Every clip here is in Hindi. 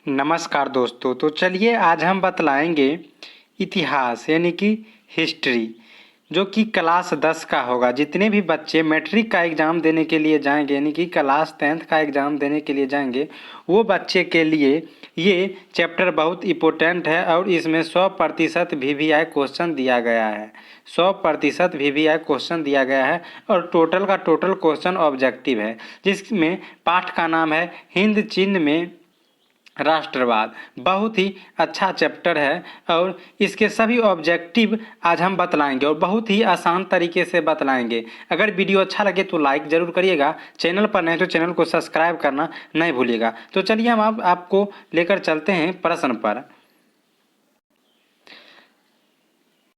नमस्कार दोस्तों। तो चलिए आज हम बतलाएंगे इतिहास यानी कि हिस्ट्री, जो कि क्लास 10 का होगा। जितने भी बच्चे मैट्रिक का एग्ज़ाम देने के लिए जाएंगे यानी कि क्लास 10th का एग्ज़ाम देने के लिए जाएंगे, वो बच्चे के लिए ये चैप्टर बहुत इम्पोर्टेंट है और इसमें 100% VVI क्वेश्चन दिया गया है। 100% VVI क्वेश्चन दिया गया है और टोटल का टोटल क्वेश्चन ऑब्जेक्टिव है, जिसमें पाठ का नाम है हिंद चीन में राष्ट्रवाद। बहुत ही अच्छा चैप्टर है और इसके सभी ऑब्जेक्टिव आज हम बतलाएंगे और बहुत ही आसान तरीके से बतलाएंगे। अगर वीडियो अच्छा लगे तो लाइक ज़रूर करिएगा, चैनल पर नहीं तो चैनल को सब्सक्राइब करना नहीं भूलिएगा। तो चलिए हम अब आपको लेकर चलते हैं प्रश्न पर।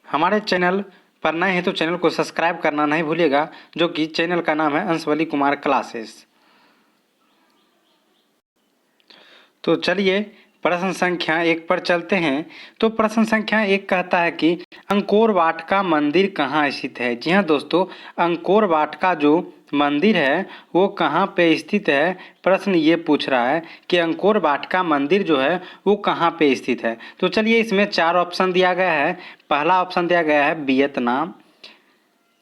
हमारे चैनल पर नए हैं तो चैनल को सब्सक्राइब करना नहीं भूलिएगा, जो कि चैनल का नाम है अंशवली कुमार क्लासेस। तो चलिए प्रश्न संख्या 1 पर चलते हैं। तो प्रश्न संख्या 1 कहता है कि अंकोर वाट का मंदिर कहाँ स्थित है। जी हाँ दोस्तों, अंकोर वाट का जो मंदिर है वो कहाँ पे स्थित है। प्रश्न ये पूछ रहा है कि अंकोर वाट का मंदिर जो है वो कहाँ पे स्थित है। तो चलिए इसमें 4 ऑप्शन दिया गया है। पहला ऑप्शन दिया गया है वियतनाम,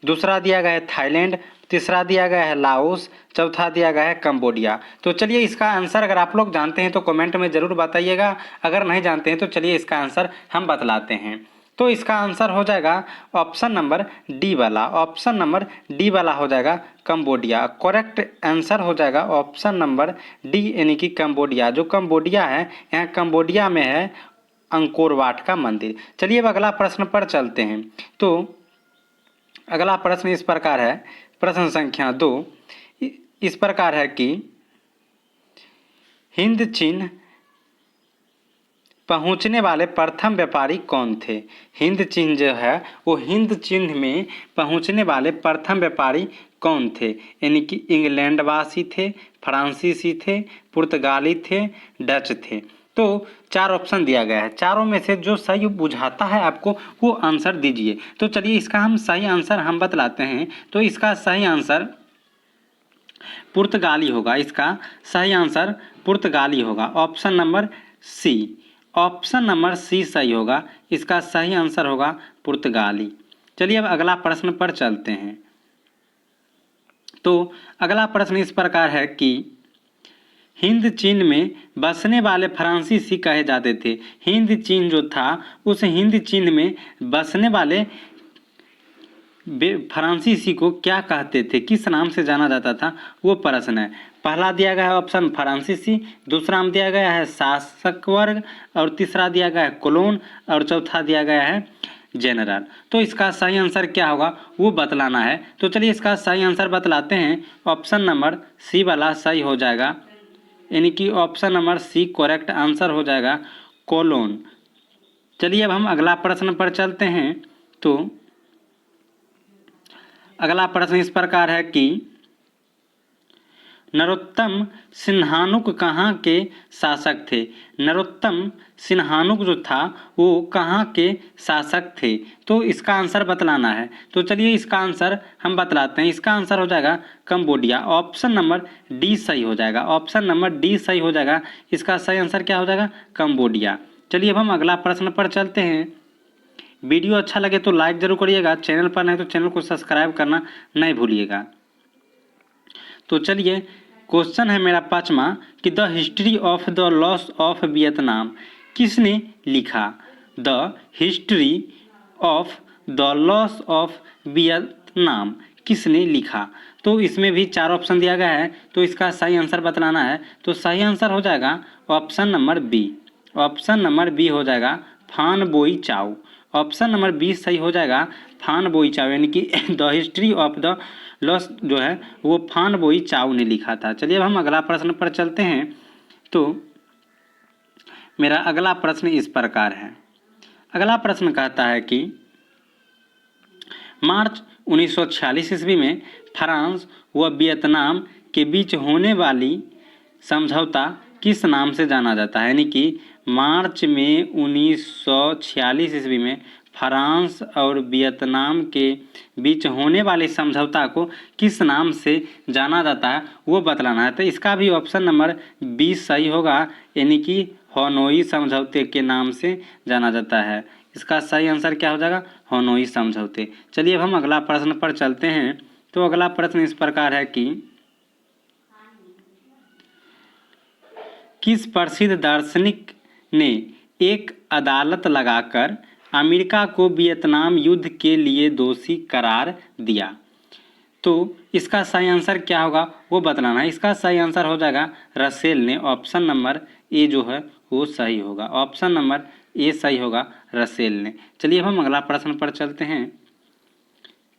दूसरा दिया गया है थाईलैंड, तीसरा दिया गया है लाओस, चौथा दिया गया है कंबोडिया। तो चलिए इसका आंसर अगर आप लोग जानते हैं तो कमेंट में ज़रूर बताइएगा, अगर नहीं जानते हैं तो चलिए इसका आंसर हम बतलाते हैं। तो इसका आंसर हो जाएगा ऑप्शन नंबर डी वाला। ऑप्शन नंबर डी वाला हो जाएगा कंबोडिया। करेक्ट आंसर हो जाएगा ऑप्शन नंबर डी यानी कि कंबोडिया। जो कंबोडिया है, यहाँ कंबोडिया में है अंकोर वाट का मंदिर। चलिए अब अगला प्रश्न पर चलते हैं। तो अगला प्रश्न इस प्रकार है, प्रश्न संख्या 2 इस प्रकार है कि हिंद चीन पहुंचने वाले प्रथम व्यापारी कौन थे। हिंद चीन जो है वो हिंद चीन में पहुंचने वाले प्रथम व्यापारी कौन थे, यानी कि इंग्लैंड वासी थे, फ्रांसीसी थे, पुर्तगाली थे, डच थे। तो 4 ऑप्शन दिया गया है, चारों में से जो सही बुझाता है आपको वो आंसर दीजिए। तो चलिए इसका हम सही आंसर हम बतलाते हैं। तो इसका सही आंसर पुर्तगाली होगा। इसका सही आंसर पुर्तगाली होगा। Option number C, option number C सही होगा। इसका सही आंसर होगा पुर्तगाली। चलिए अब अगला प्रश्न पर चलते हैं। तो अगला प्रश्न इस प्रकार है कि हिंद चीन में बसने वाले फ्रांसीसी कहे जाते थे। हिंद चीन जो था उस हिंद चीन में बसने वाले फ्रांसीसी को क्या कहते थे, किस नाम से जाना जाता था, वो प्रश्न है। पहला दिया गया है ऑप्शन फ्रांसीसी, दूसरा में दिया गया है शासक वर्ग और तीसरा दिया गया है कोलोन और चौथा दिया गया है जनरल। तो इसका सही आंसर क्या होगा वो बतलाना है। तो चलिए इसका सही आंसर बतलाते हैं। ऑप्शन नंबर सी वाला सही हो जाएगा, यानी कि option number C correct answer हो जाएगा कोलोन। चलिए अब हम अगला प्रश्न पर चलते हैं। तो अगला प्रश्न इस प्रकार है कि नरोत्तम सिंहानुक कहाँ के शासक थे। नरोत्तम सिंहानुक जो था वो कहाँ के शासक थे। तो इसका आंसर बतलाना है। तो चलिए इसका आंसर हम बतलाते हैं। इसका आंसर हो जाएगा कंबोडिया। ऑप्शन नंबर डी सही हो जाएगा। ऑप्शन नंबर डी सही हो जाएगा। इसका सही आंसर क्या हो जाएगा कंबोडिया। चलिए अब हम अगला प्रश्न पर चलते हैं। वीडियो अच्छा लगे तो लाइक जरूर करिएगा, चैनल पर नहीं तो चैनल को सब्सक्राइब करना नहीं भूलिएगा। तो चलिए क्वेश्चन है मेरा 5वां कि the history of the loss of Vietnam किसने लिखा। The history of the loss of Vietnam किसने लिखा। तो इसमें भी 4 ऑप्शन दिया गया है। तो इसका सही आंसर बतलाना है। तो सही आंसर हो जाएगा option number B. Option number B हो जाएगा फान बोई चाओ। ऑप्शन नंबर 20 सही हो जाएगा फान बोई चाओ, यानी कि the history of the loss जो है वो फान बोई चाओ ने लिखा था। चलिए अब हम अगला प्रश्न पर चलते हैं। तो मेरा अगला प्रश्न इस प्रकार है। अगला प्रश्न कहता है कि मार्च 1946 ईस्वी में फ्रांस व वियतनाम के बीच होने वाली समझौता किस नाम से जाना जाता है। यानी कि मार्च में 1946 ईस्वी में फ्रांस और वियतनाम के बीच होने वाले समझौता को किस नाम से जाना जाता है वो बतलाना है। तो इसका भी ऑप्शन नंबर 20 सही होगा, यानी कि हनोई समझौते के नाम से जाना जाता है। इसका सही आंसर क्या हो जाएगा? हनोई समझौते। चलिए अब हम अगला प्रश्न पर चलते हैं। तो अगला प्रश्न इस प्रकार है कि किस प्रसिद्ध दार्शनिक ने एक अदालत लगाकर अमेरिका को वियतनाम युद्ध के लिए दोषी करार दिया? तो इसका सही आंसर क्या होगा वो बतलाना है। इसका सही आंसर हो जाएगा रसेल ने। ऑप्शन नंबर ए जो है वो सही होगा। ऑप्शन नंबर ए सही होगा, रसेल ने। चलिए अब हम अगला प्रश्न पर चलते हैं।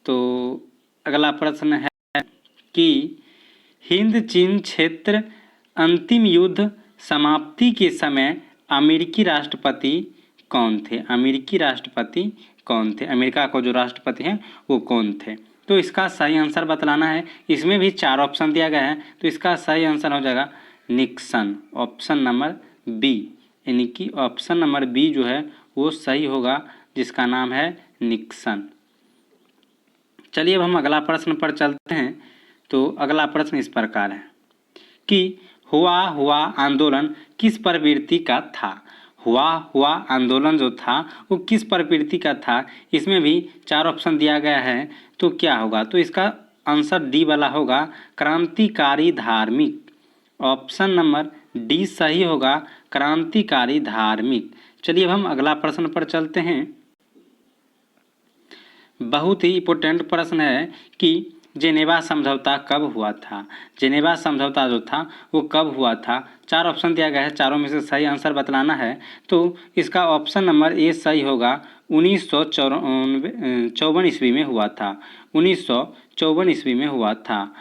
तो अगला प्रश्न है कि हिंद चीन क्षेत्र अंतिम युद्ध समाप्ति के समय अमेरिकी राष्ट्रपति कौन थे? अमेरिकी राष्ट्रपति कौन थे? अमेरिका को जो राष्ट्रपति हैं वो कौन थे? तो इसका सही आंसर बतलाना है। इसमें भी 4 ऑप्शन दिया गया है, तो इसका सही आंसर हो जाएगा निक्सन। ऑप्शन नंबर बी, यानी कि ऑप्शन नंबर बी जो है वो सही होगा, जिसका नाम है निक्सन। चलिए अब हम अगला प्रश्न पर चलते हैं। तो अगला प्रश्न इस प्रकार है कि हुआ आंदोलन किस प्रवृत्ति का था? हुआ आंदोलन जो था वो किस प्रवृत्ति का था? इसमें भी 4 ऑप्शन दिया गया है, तो क्या होगा? तो इसका आंसर डी वाला होगा, क्रांतिकारी धार्मिक। ऑप्शन नंबर डी सही होगा, क्रांतिकारी धार्मिक। चलिए अब हम अगला प्रश्न पर चलते हैं। बहुत ही इंपॉर्टेंट प्रश्न है कि जेनेवा समझौता कब हुआ था? जेनेवा समझौता जो था वो कब हुआ था? 4 ऑप्शन दिया गया है, चारों में से सही आंसर बतलाना है। तो इसका ऑप्शन नंबर ए सही होगा, 1954 ईस्वी में हुआ था। 1954 ईस्वी में हुआ था।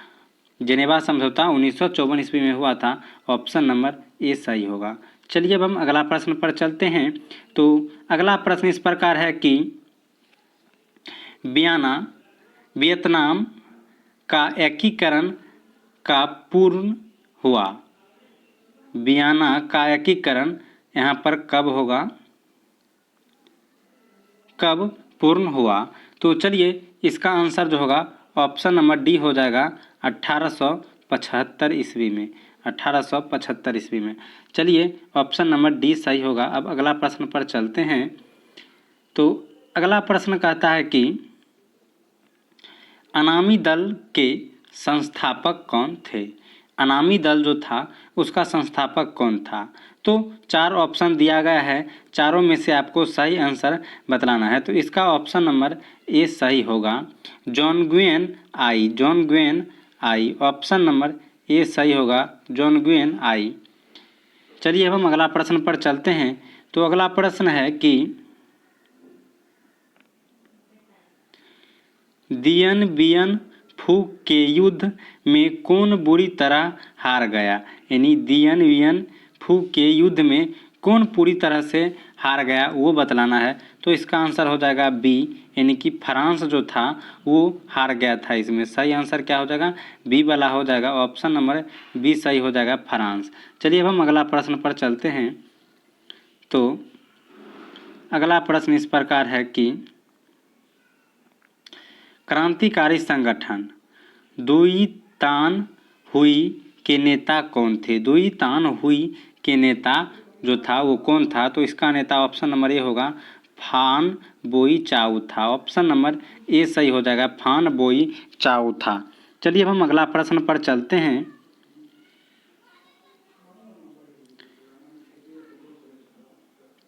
जेनेवा समझौता 1954 ईस्वी में हुआ था। ऑप्शन नंबर ए सही होगा। चलिए अब हम अगला प्रश्न पर चलते हैं। तो अगला प्रश्न इस प्रकार है कि वियतनाम का एकीकरण का पूर्ण हुआ। वियना का एकीकरण यहाँ पर कब होगा, कब पूर्ण हुआ? तो चलिए इसका आंसर जो होगा ऑप्शन नंबर डी हो जाएगा, 1875 ईस्वी में। 1875 ईस्वी में। चलिए ऑप्शन नंबर डी सही होगा। अब अगला प्रश्न पर चलते हैं। तो अगला प्रश्न कहता है कि अनामी दल के संस्थापक कौन थे? अनामी दल जो था उसका संस्थापक कौन था? तो 4 ऑप्शन दिया गया है, चारों में से आपको सही आंसर बतलाना है। तो इसका ऑप्शन नंबर ए सही होगा, जॉन ग्वियन आई। जॉन ग्वियन आई। ऑप्शन नंबर ए सही होगा, जॉन ग्वियन आई। चलिए अब हम अगला प्रश्न पर चलते हैं। तो अगला प्रश्न है कि दियन बियन फू के युद्ध में कौन बुरी तरह हार गया? यानी दियन बियन फू के युद्ध में कौन पूरी तरह से हार गया वो बतलाना है। तो इसका आंसर हो जाएगा बी, यानी कि फ्रांस जो था वो हार गया था। इसमें सही आंसर क्या हो जाएगा? बी वाला हो जाएगा। ऑप्शन नंबर बी सही हो जाएगा, फ्रांस। चलिए अब हम अगला प्रश्न पर चलते हैं। तो अगला प्रश्न इस प्रकार है कि क्रांतिकारी संगठन दुई तान हुई के नेता कौन थे? दुई तान हुई के नेता जो था वो कौन था? तो इसका नेता ऑप्शन नंबर ए होगा, फान बोई चाउ था। ऑप्शन नंबर ए सही हो जाएगा, फान बोई चाउ था। चलिए अब हम अगला प्रश्न पर चलते हैं।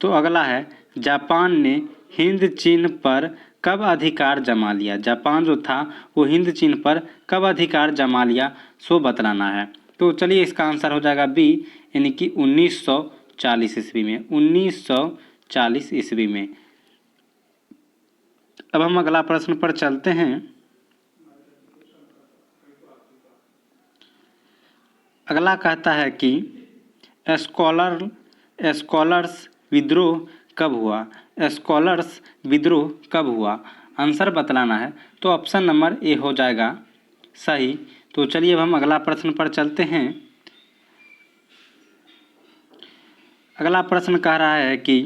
तो अगला है, जापान ने हिंद चीन पर कब अधिकार जमा लिया? जापान जो था वो हिंद चीन पर कब अधिकार जमा लिया सो बतलाना है। तो चलिए इसका आंसर हो जाएगा बी, यानी कि 1940 ईस्वी में। 1940 ईस्वी में। अब हम अगला प्रश्न पर चलते हैं। अगला कहता है कि स्कॉलर्स विद्रोह कब हुआ? स्कॉलर्स विद्रोह कब हुआ? आंसर बतलाना है। तो ऑप्शन नंबर ए हो जाएगा सही। तो चलिए अब हम अगला प्रश्न पर चलते हैं। अगला प्रश्न कह रहा है कि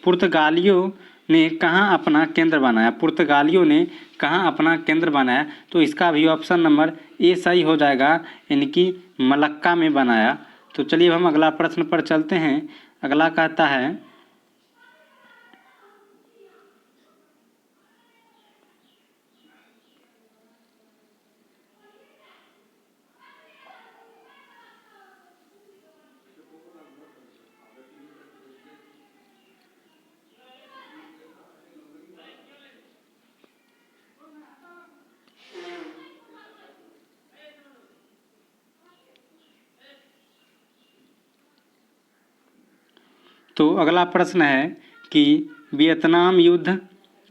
पुर्तगालियों ने कहाँ अपना केंद्र बनाया, पुर्तगालियों ने कहाँ अपना केंद्र बनाया, तो इसका भी ऑप्शन नंबर ए सही हो जाएगा, यानी कि मलक्का में बनाया। तो चलिए हम अगला प्रश्न पर चलते हैं। अगला कहता है तो अगला प्रश्न है कि वियतनाम युद्ध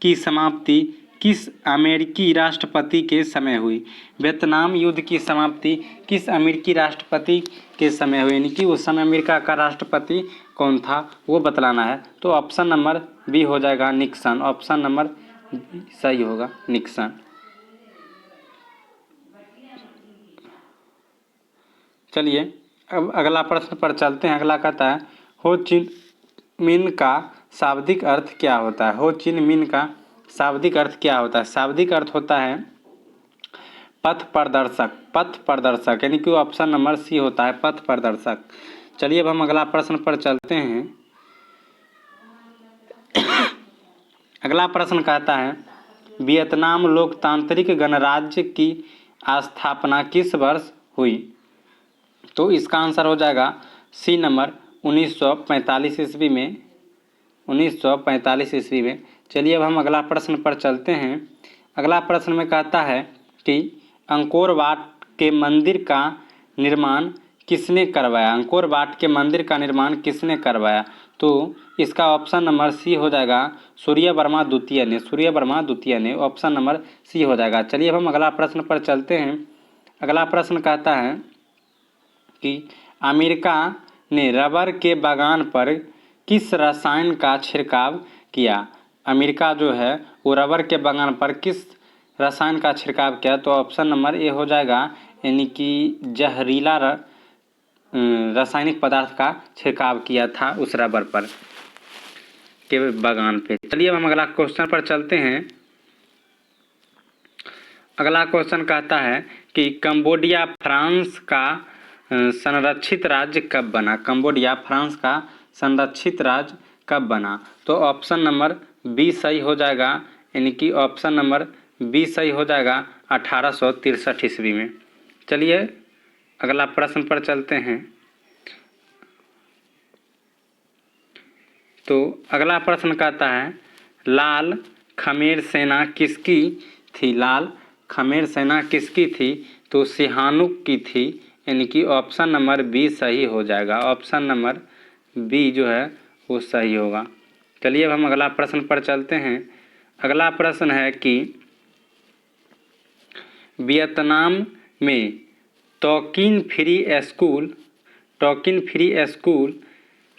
की समाप्ति किस अमेरिकी राष्ट्रपति के समय हुई। वियतनाम युद्ध की समाप्ति किस अमेरिकी राष्ट्रपति के समय हुई, यानी कि उस समय अमेरिका का राष्ट्रपति कौन था वो बतलाना है। तो ऑप्शन नंबर बी हो जाएगा निक्सन। ऑप्शन नंबर सही होगा निक्सन। चलिए अब अगला प्रश्न पर चलते हैं। अगला कहता है हो चिन मिन का शाब्दिक अर्थ क्या होता है। हो चिन मिन का शाब्दिक अर्थ क्या होता है। शाब्दिक अर्थ होता है पथ प्रदर्शक। पथ प्रदर्शक यानी कि ऑप्शन नंबर सी होता है पथ प्रदर्शक। चलिए अब हम अगला प्रश्न पर चलते हैं। अगला प्रश्न कहता है वियतनाम लोकतांत्रिक गणराज्य की स्थापना किस वर्ष हुई। तो इसका आंसर हो जाएगा सी नंबर 1945 ईस्वी में। 1945 ईस्वी में। चलिए अब हम अगला प्रश्न पर चलते हैं। अगला प्रश्न में कहता है कि अंकोर वाट के मंदिर का निर्माण किसने करवाया। अंकोर वाट के मंदिर का निर्माण किसने करवाया। तो इसका ऑप्शन नंबर सी हो जाएगा सूर्यवर्मा द्वितीय ने। सूर्यवर्मा द्वितीय ने। ऑप्शन नंबर सी हो जाएगा। चलिए अब हम अगला प्रश्न पर चलते हैं। अगला प्रश्न कहता है कि अमेरिका ने रबर के बागान पर किस रसायन का छिड़काव किया। अमेरिका जो है वो रबर के बागान पर किस रसायन का छिड़काव किया। तो ऑप्शन नंबर ए हो जाएगा, यानी कि जहरीला रासायनिक पदार्थ का छिड़काव किया था उस रबर पर के बागान पे। चलिए अब हम अगला क्वेश्चन पर चलते हैं। अगला क्वेश्चन कहता है कि कंबोडिया फ्रांस का संरक्षित राज्य कब बना। कंबोडिया फ्रांस का संरक्षित राज्य कब बना। तो ऑप्शन नंबर बी सही हो जाएगा, यानी कि ऑप्शन नंबर बी सही हो जाएगा 1863 ईस्वी में। चलिए अगला प्रश्न पर चलते हैं। तो अगला प्रश्न कहता है लाल खमेर सेना किसकी थी। लाल खमेर सेना किसकी थी। तो सिहानुक की थी, यानी कि ऑप्शन नंबर बी सही हो जाएगा। ऑप्शन नंबर बी जो है वो सही होगा। चलिए अब हम अगला प्रश्न पर चलते हैं। अगला प्रश्न है कि वियतनाम में टॉकिन फ्री स्कूल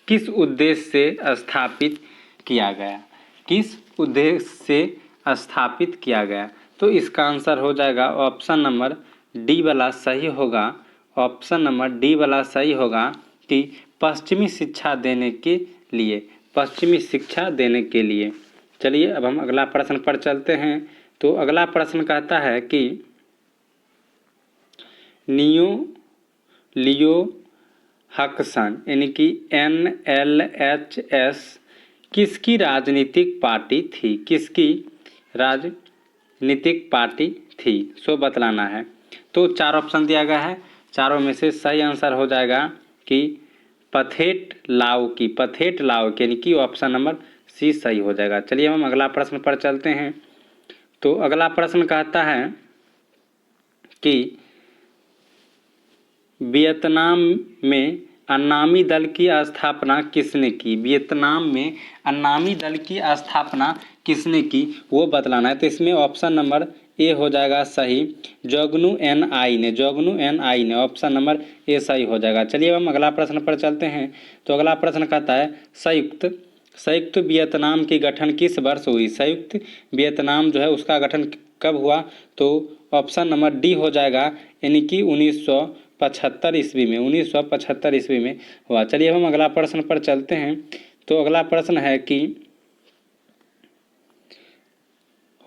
किस उद्देश्य से स्थापित किया गया। किस उद्देश्य से स्थापित किया गया। तो इसका आंसर हो जाएगा ऑप्शन नंबर डी वाला सही होगा। ऑप्शन नंबर डी वाला सही होगा कि पश्चिमी शिक्षा देने के लिए। पश्चिमी शिक्षा देने के लिए। चलिए अब हम अगला प्रश्न पर चलते हैं। तो अगला प्रश्न कहता है कि लियो हक्सन यानी कि NLHS किसकी राजनीतिक पार्टी थी। किसकी राजनीतिक पार्टी थी सो बतलाना है। तो चार ऑप्शन दिया गया है, चारों में से सही आंसर हो जाएगा कि पथेट लाओ की यानी कि ऑप्शन नंबर सी सही हो जाएगा। चलिए हम अगला प्रश्न पर चलते हैं। तो अगला प्रश्न कहता है कि वियतनाम में अन्नामी दल की स्थापना किसने की। वियतनाम में अन्नामी दल की स्थापना किसने की वो बतलाना है। तो इसमें ऑप्शन नंबर ए हो जाएगा सही, जोग्नु एन आई ने। ऑप्शन नंबर ए सही हो जाएगा। चलिए हम अगला प्रश्न पर चलते हैं। तो अगला प्रश्न कहता है संयुक्त वियतनाम की गठन किस वर्ष हुई। संयुक्त वियतनाम जो है उसका गठन कब हुआ। तो ऑप्शन नंबर डी हो जाएगा, यानी कि 1975 ईस्वी में। 1975 ईस्वी में हुआ। चलिए हम अगला प्रश्न पर चलते हैं। तो अगला प्रश्न है कि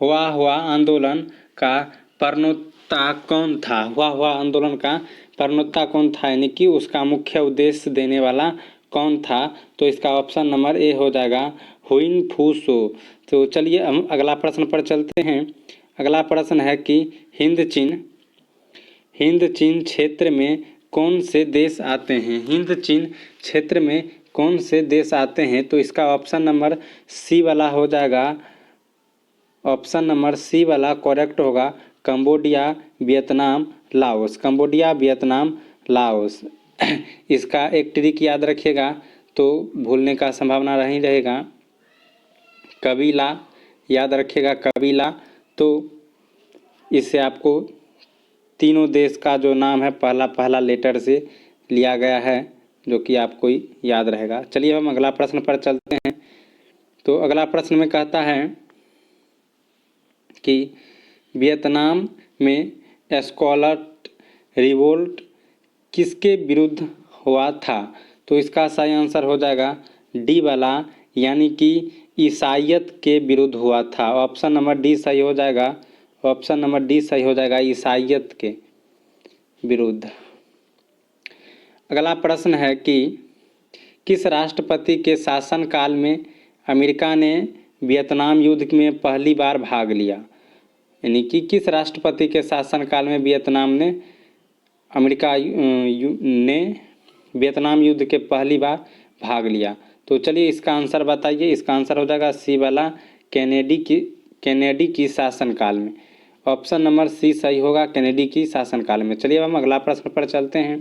हुआ आंदोलन का प्रणेता कौन था? हुआ आंदोलन का प्रणेता कौन था, यानी कि उसका मुख्य उद्देश्य देने वाला कौन था? तो इसका ऑप्शन नंबर ए हो जाएगा हुइन फू सो। तो चलिए हम अगला प्रश्न पर चलते हैं। अगला प्रश्न है कि हिंद चीन क्षेत्र में कौन से देश आते हैं? हिंद चीन क्षेत्र में कौन से देश आते हैं? तो इसका ऑप्शन नंबर सी वाला हो जाएगा। ऑप्शन नंबर सी वाला करेक्ट होगा, Cambodia, Vietnam, Laos. Cambodia, Vietnam, Laos. इसका एक ट्रिक याद रखिएगा तो भूलने का संभावना नहीं रहेगा। कबीला याद रखिएगा, कबीला। तो इससे आपको तीनों देश का जो नाम है पहला लेटर से लिया गया है, जो कि आपको याद रहेगा। चलिए हम अगला प्रश्न पर चलते हैं। तो अगला प्रश्न में कहता है कि वियतनाम में स्कारलेट रिवोल्ट किसके विरुद्ध हुआ था? तो इसका सही आंसर हो जाएगा डी वाला, यानी कि ईसाईयत के विरुद्ध हुआ था। ऑप्शन नंबर डी सही हो जाएगा। ऑप्शन नंबर डी सही हो जाएगा, ईसाईयत के विरुद्ध। अगला प्रश्न है कि किस राष्ट्रपति के शासनकाल में अमेरिका ने वियतनाम युद्ध में पहली बार भाग लिया? यानी कि किस राष्ट्रपति के शासनकाल में अमेरिका ने वियतनाम युद्ध के पहली बार भाग लिया? तो चलिए इसका आंसर बताइए। इसका आंसर हो जाएगा सी वाला, कैनेडी की शासनकाल में। ऑप्शन नंबर सी सही होगा, कैनेडी की शासनकाल में। चलिए हम अगला प्रश्न पर चलते हैं।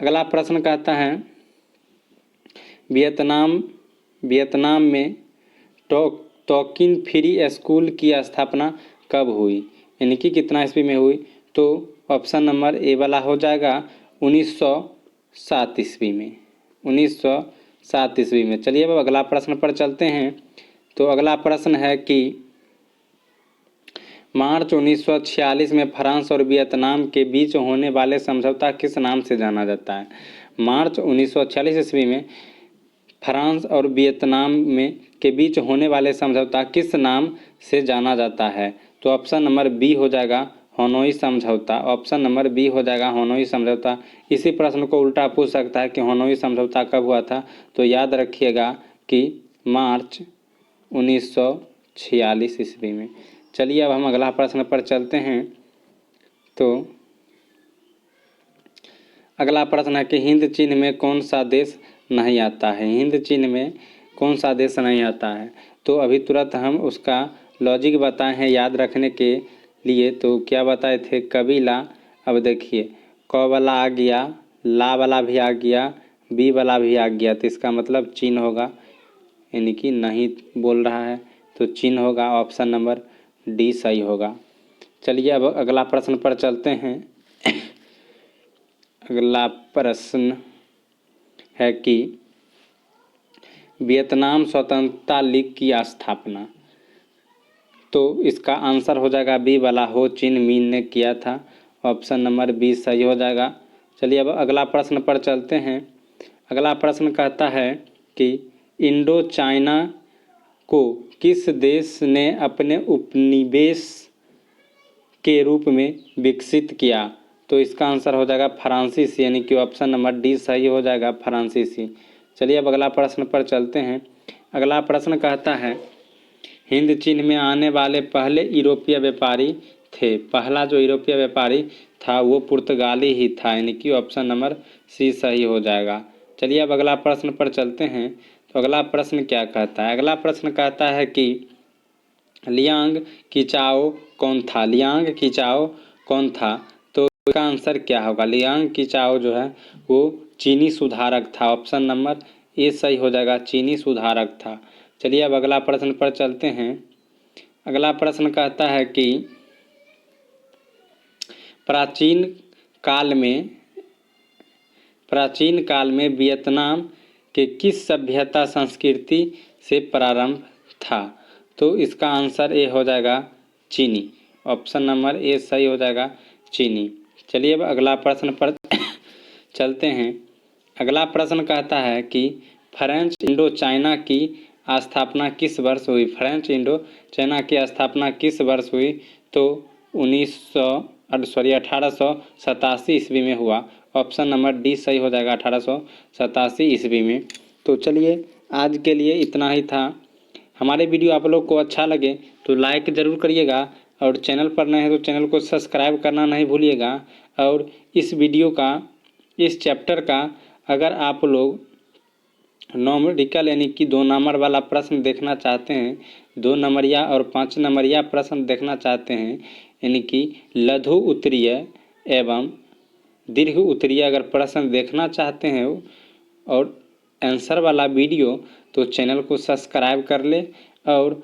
अगला प्रश्न कहता है वियतनाम में टोकिन फ्री स्कूल की स्थापना कब हुई? यानी कि कितना ईस्वी में हुई? तो ऑप्शन नंबर ए वाला हो जाएगा 1907 ईस्वी में। 1907 ईस्वी में। चलिए अब अगला प्रश्न पर चलते हैं। तो अगला प्रश्न है कि मार्च 1946 में फ्रांस और वियतनाम के बीच होने वाले समझौता किस नाम से जाना जाता है? मार्च 1946 ईस्वी में फ्रांस और वियतनाम के बीच होने वाले समझौता किस नाम से जाना जाता है? तो ऑप्शन नंबर बी हो जाएगा हनोई समझौता। ऑप्शन नंबर बी हो जाएगा हनोई समझौता। इसी प्रश्न को उल्टा पूछ सकता है कि हनोई समझौता कब हुआ था? तो याद रखिएगा कि मार्च 1946 ईस्वी में। चलिए अब हम अगला प्रश्न पर चलते हैं। तो अगला प्रश्न है कि हिंद चीन में कौन सा देश नहीं आता है? हिंद चीन में कौन सा देश नहीं आता है? तो अभी तुरंत हम उसका लॉजिक बताए हैं याद रखने के लिए। तो क्या बताए थे? कबीला। अब देखिए क वाला आ गया, ला वाला भी आ गया, बी वाला भी आ गया, तो इसका मतलब चीन होगा, यानी कि नहीं बोल रहा है तो चीन होगा। ऑप्शन नंबर डी सही होगा। चलिए अब अगला प्रश्न पर चलते हैं। अगला प्रश्न है कि वियतनाम स्वतंत्रता लीग की स्थापना, तो इसका आंसर हो जाएगा बी वाला, हो चिन मिन ने किया था। ऑप्शन नंबर बी सही हो जाएगा। चलिए अब अगला प्रश्न पर चलते हैं। अगला प्रश्न कहता है कि इंडो चाइना को किस देश ने अपने उपनिवेश के रूप में विकसित किया? तो इसका आंसर हो जाएगा फ्रांसीसी, यानी कि ऑप्शन नंबर डी सही हो जाएगा, फ्रांसीसी। चलिए अब अगला प्रश्न पर चलते हैं। अगला प्रश्न कहता है हिंद चीन में आने वाले पहले यूरोपीय व्यापारी थे। पहला जो यूरोपीय व्यापारी था वो पुर्तगाली ही था, यानी कि ऑप्शन नंबर सी सही हो जाएगा। चलिए अब अगला प्रश्न पर चलते हैं। तो अगला प्रश्न क्या कहता है? अगला प्रश्न कहता है कि लियांग किचाओ कौन था? लियांग किचाओ कौन था? तो इसका आंसर क्या होगा? लियांग किचाओ जो है वो चीनी सुधारक था। ऑप्शन नंबर ए सही हो जाएगा, चीनी सुधारक था। चलिए अब अगला प्रश्न पर चलते हैं। अगला प्रश्न कहता है कि प्राचीन काल में वियतनाम के किस सभ्यता संस्कृति से प्रारंभ था? तो इसका आंसर ए हो जाएगा चीनी। ऑप्शन नंबर ए सही हो जाएगा, चीनी। चलिए अब अगला प्रश्न पर चलते हैं। अगला प्रश्न कहता है कि फ्रेंच इंडो चाइना की स्थापना किस वर्ष हुई? फ्रेंच इंडो चाइना की स्थापना किस वर्ष हुई? तो 1887 ईस्वी में हुआ। ऑप्शन नंबर डी सही हो जाएगा, 1887 ईस्वी में। तो चलिए आज के लिए इतना ही था। हमारे वीडियो आप लोग को अच्छा लगे तो लाइक ज़रूर करिएगा और चैनल पर नए हैं तो चैनल को सब्सक्राइब करना नहीं भूलिएगा। और इस वीडियो का, इस चैप्टर का अगर आप लोग नॉमेरिकल यानी कि 2 नंबर वाला प्रश्न देखना चाहते हैं, 2 नंबरिया और 5 नंबरिया प्रश्न देखना चाहते हैं, यानी कि लघु उत्तरीय एवं दीर्घ उत्तरीय अगर प्रश्न देखना चाहते हैं और आंसर वाला वीडियो, तो चैनल को सब्सक्राइब कर ले और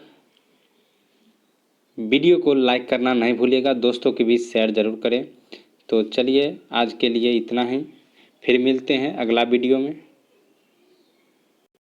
वीडियो को लाइक करना नहीं भूलिएगा, दोस्तों के बीच शेयर ज़रूर करें। तो चलिए आज के लिए इतना ही, फिर मिलते हैं अगला वीडियो में।